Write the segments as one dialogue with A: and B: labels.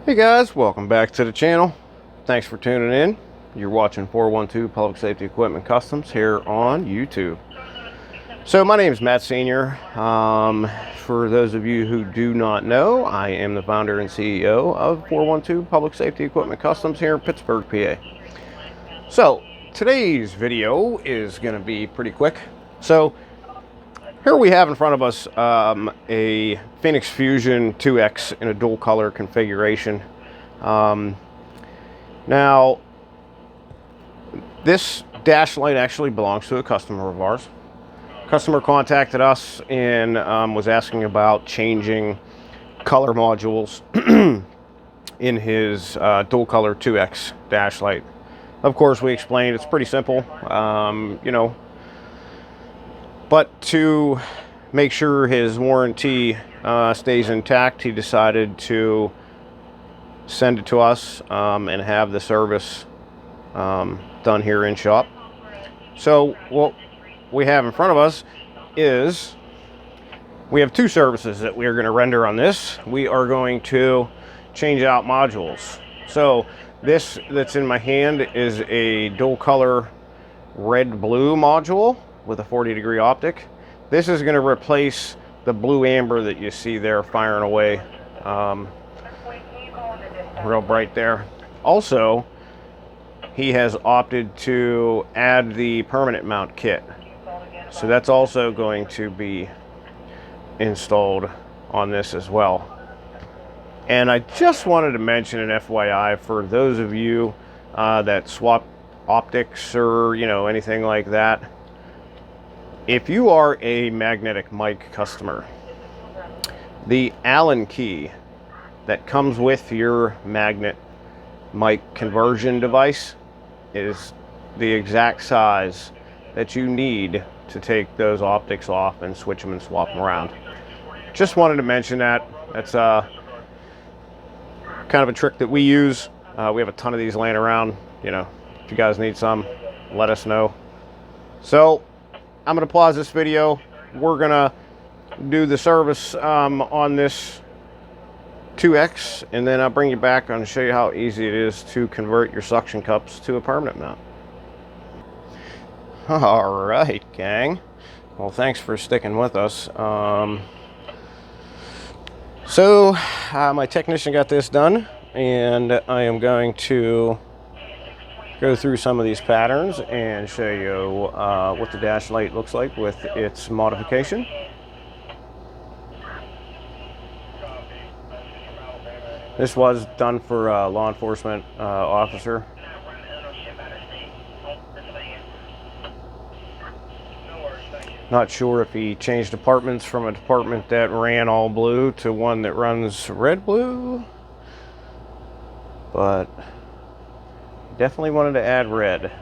A: Hey guys, welcome back to the channel. Thanks for tuning in. You're watching 412 Public Safety Equipment Customs here on YouTube. So my name is Matt Sr. For those of you who do not know, I am the founder and CEO of 412 Public Safety Equipment Customs here in Pittsburgh, PA. So today's video is going to be pretty quick. So here we have in front of us a Feniex Fusion 2X in a dual color configuration. Now, this dash light actually belongs to a customer of ours. Customer contacted us and was asking about changing color modules in his dual color 2X dash light. Of course, we explained it's pretty simple, but to make sure his warranty stays intact, he decided to send it to us and have the service done here in shop. So what we have in front of us is we have two services that we are going to render on this. We are going to change out modules. So this that's in my hand is a dual color red-blue module with a 40-degree optic. This is going to replace the blue amber that you see there firing away real bright there. Also, he has opted to add the permanent mount kit, so that's also going to be installed on this as well. And I just wanted to mention an FYI for those of you that swap optics or anything like that. If you are a magnetic mic customer, the Allen key that comes with your magnet mic conversion device is the exact size that you need to take those optics off and switch them and swap them around. Just wanted to mention that. That's kind of a trick that we use. We have a ton of these laying around. If you guys need some, let us know. So I'm going to pause this video. We're going to do the service on this 2X, and then I'll bring you back and show you how easy it is to convert your suction cups to a permanent mount. All right, gang. Well, thanks for sticking with us. My technician got this done, and I am going to go through some of these patterns and show you what the dash light looks like with its modification. This was done for a law enforcement officer. Not sure if he changed departments from a department that ran all blue to one that runs red-blue, but definitely wanted to add red.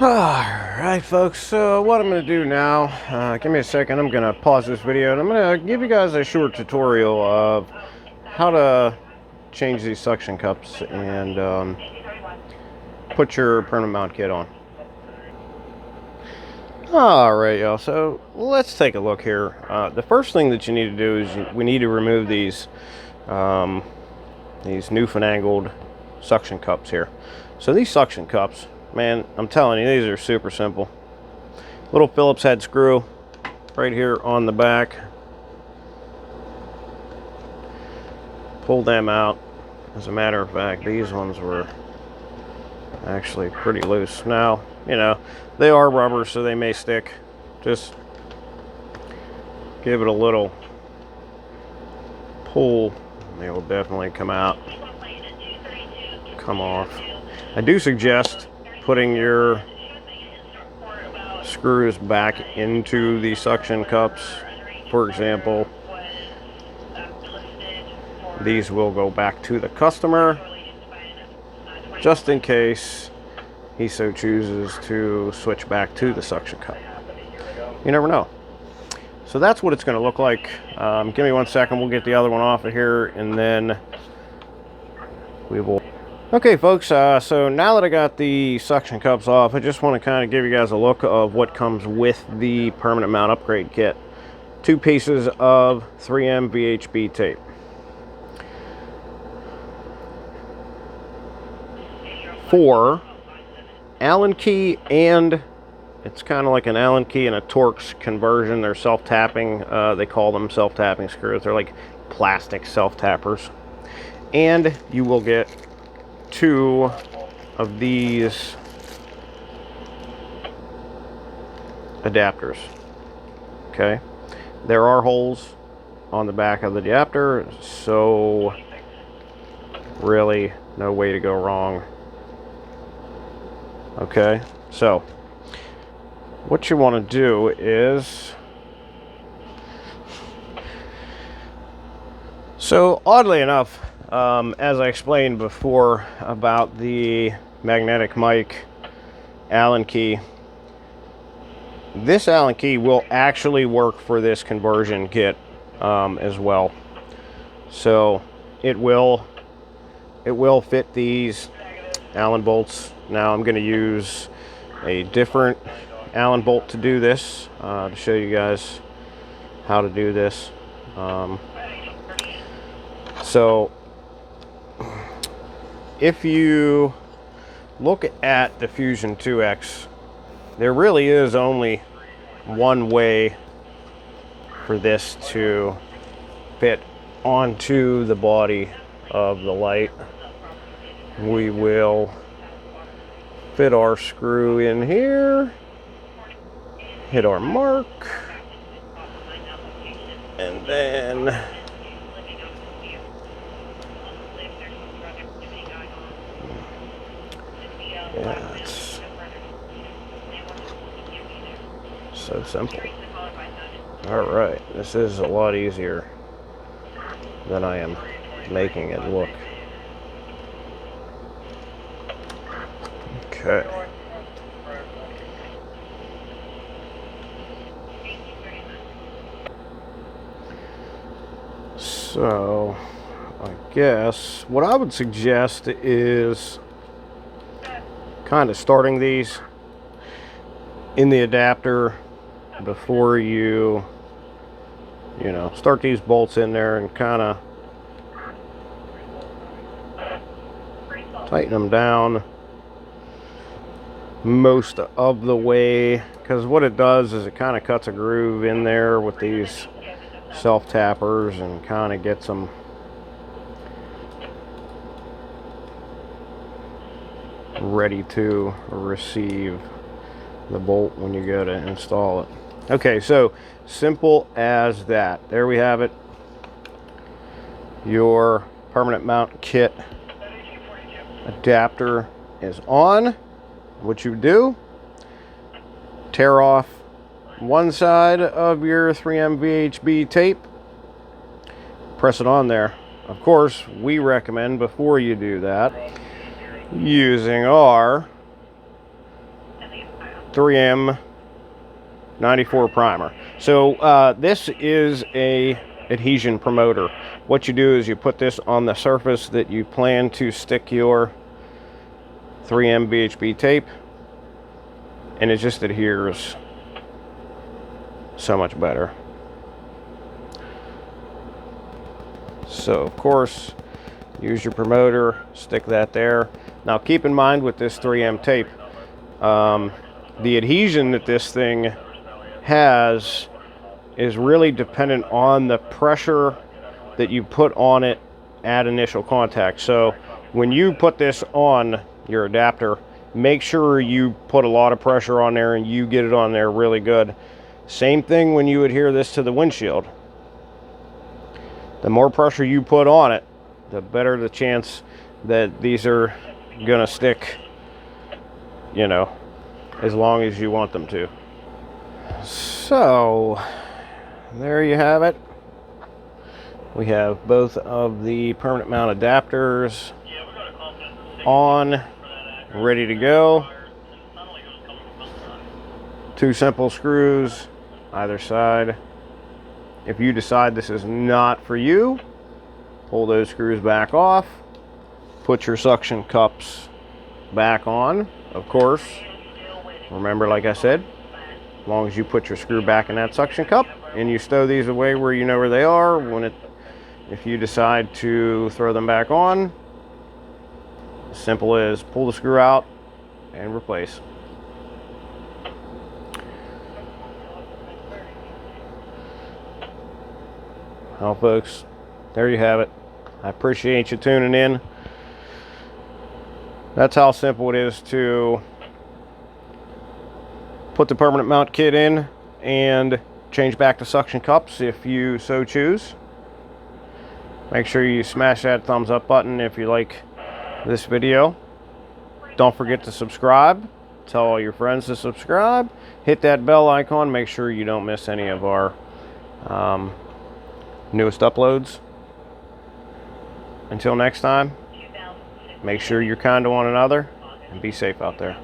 A: Alright folks, so what I'm going to do now, give me a second, I'm going to pause this video and I'm going to give you guys a short tutorial of how to change these suction cups and put your permanent mount kit on. All right, y'all. So let's take a look here. The first thing that you need to do is we need to remove these newfangled suction cups here. So these suction cups, man, I'm telling you, these are super simple. Little Phillips head screw right here on the back. Pull them out. As a matter of fact, these ones were actually pretty loose. Now, you know, they are rubber, so they may stick. Just give it a little pull. They will definitely come out, come off. I do suggest putting your screws back into the suction cups. For example, these will go back to the customer just in case he so chooses to switch back to the suction cup. You never know. So that's what it's going to look like. Give me 1 second. We'll get the other one off of here, and then we will. Okay, folks. So now that I got the suction cups off, I just want to kind of give you guys a look of what comes with the permanent mount upgrade kit. 2 pieces of 3M VHB tape. 4 Allen key, and it's kind of like an Allen key and a Torx conversion. They're self-tapping. They call them self-tapping screws. They're like plastic self-tappers. And you will get 2 of these adapters. Okay. There are holes on the back of the adapter, so really no way to go wrong. Okay, so what you want to do is, so oddly enough, as I explained before about the magnetic mic Allen key, this Allen key will actually work for this conversion kit as well. So it will fit these Allen bolts. Now I'm going to use a different Allen bolt to do this, to show you guys how to do this. So if you look at the Fusion 2X, there really is only one way for this to fit onto the body of the light. We will fit our screw in here, hit our mark, and then yeah, it's so simple. All right, this is a lot easier than I am making it look. Okay. So, I guess what I would suggest is kind of starting these in the adapter before you start these bolts in there and kind of tighten them down most of the way, because what it does is it kind of cuts a groove in there with these self-tappers and kind of gets them ready to receive the bolt when you go to install it. Okay, so simple as that. There we have it. Your permanent mount kit adapter is on. What you do, tear off one side of your 3M VHB tape, press it on there. Of course, we recommend before you do that using our 3M 94 primer. So this is a adhesion promoter. What you do is you put this on the surface that you plan to stick your 3M VHB tape, and it just adheres so much better. So of course, use your promoter, stick that there. Now keep in mind with this 3M tape, the adhesion that this thing has is really dependent on the pressure that you put on it at initial contact. So when you put this on your adapter, make sure you put a lot of pressure on there and you get it on there really good. Same thing when you adhere this to the windshield. The more pressure you put on it, the better the chance that these are gonna stick, you know, as long as you want them to. So there you have it. We have both of the permanent mount adapters on, ready to go. 2 simple screws either side. If you decide this is not for you, pull those screws back off, put your suction cups back on, of course. Remember, like I said, as long as you put your screw back in that suction cup and you stow these away where you know where they are, if you decide to throw them back on, as simple as pull the screw out and replace. Well, folks, there you have it. I appreciate you tuning in. That's how simple it is to put the permanent mount kit in and change back to suction cups if you so choose. Make sure you smash that thumbs up button if you like this video. Don't forget to subscribe. Tell all your friends to subscribe. Hit that bell icon. Make sure you don't miss any of our newest uploads. Until next time, make sure you're kind to one another and be safe out there.